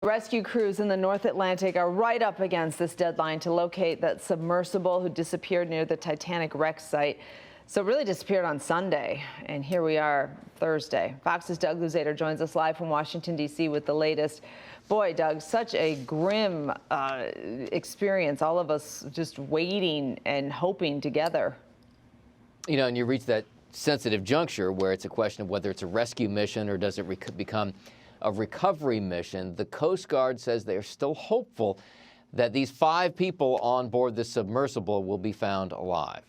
Rescue crews in the North Atlantic are right up against this deadline to locate that submersible who disappeared near the Titanic wreck site. So it really disappeared on Sunday, and here we are Thursday. Fox's Doug Luzader joins us live from Washington, D.C. with the latest. Boy, Doug, such a grim experience. All of us just waiting and hoping together. You know, and you reach that sensitive juncture where it's a question of whether it's a rescue mission or does it become a recovery mission. The Coast Guard says they are still hopeful that these 5 people on board the submersible will be found alive.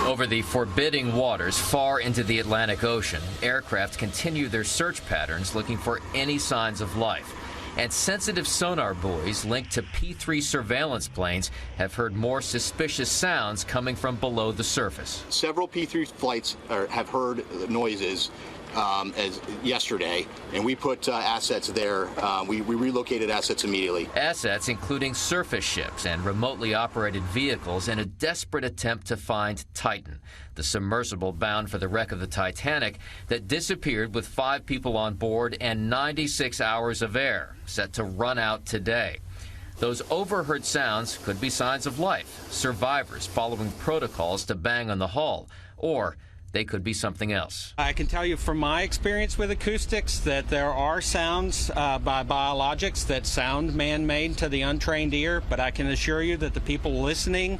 Over the forbidding waters far into the Atlantic Ocean, aircraft continue their search patterns looking for any signs of life. And sensitive sonar buoys linked to P-3 surveillance planes have heard more suspicious sounds coming from below the surface. Several P-3 flights have heard noises as yesterday, and we put assets there. We relocated assets immediately. Assets including surface ships and remotely operated vehicles in a desperate attempt to find Titan, the submersible bound for the wreck of the Titanic that disappeared with 5 people on board and 96 hours of air, set to run out today. Those overheard sounds could be signs of life, survivors following protocols to bang on the hull, or they could be something else. I can tell you from my experience with acoustics that there are sounds by biologics that sound man-made to the untrained ear, but I can assure you that the people listening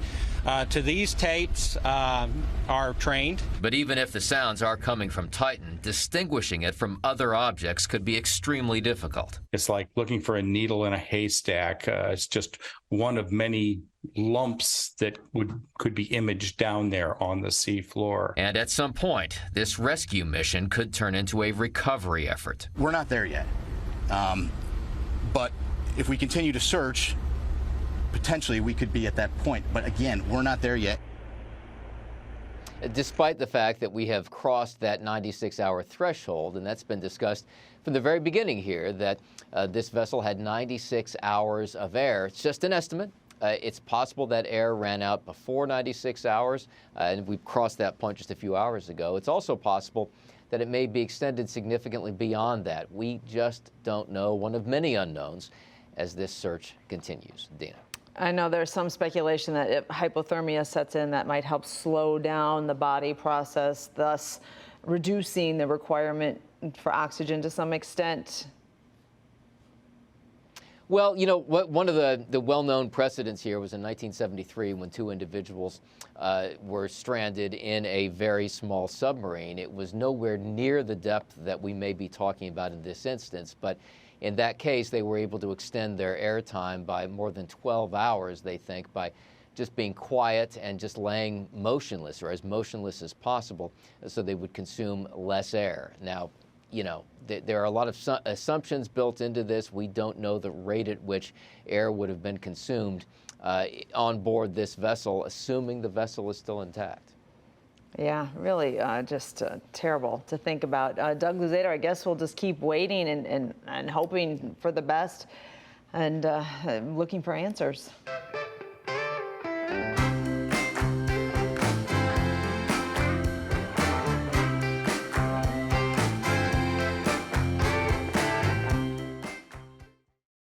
to these tapes are trained. But even if the sounds are coming from Titan, distinguishing it from other objects could be extremely difficult. It's like looking for a needle in a haystack. It's just one of many lumps that could be imaged down there on the sea floor. And at some point, this rescue mission could turn into a recovery effort. We're not there yet, but if we continue to search, potentially we could be at that point. But again, we're not there yet. Despite the fact that we have crossed that 96-hour threshold, and that's been discussed from the very beginning here, that this vessel had 96 hours of air. It's just an estimate. It's possible that air ran out before 96 hours, and we crossed that point just a few hours ago. It's also possible that it may be extended significantly beyond that. We just don't know, one of many unknowns, as this search continues. Dina. I know there's some speculation that if hypothermia sets in, that might help slow down the body process, thus reducing the requirement for oxygen to some extent. Well, you know, one of the well-known precedents here was in 1973 when 2 individuals were stranded in a very small submarine. It was nowhere near the depth that we may be talking about in this instance, but in that case, they were able to extend their airtime by more than 12 hours, they think, by just being quiet and just laying motionless, or as motionless as possible, so they would consume less air. Now, you know, there are a lot of assumptions built into this. We don't know the rate at which air would have been consumed on board this vessel, assuming the vessel is still intact. Yeah, really just terrible to think about. Doug Luzader, I guess we'll just keep waiting and hoping for the best and looking for answers.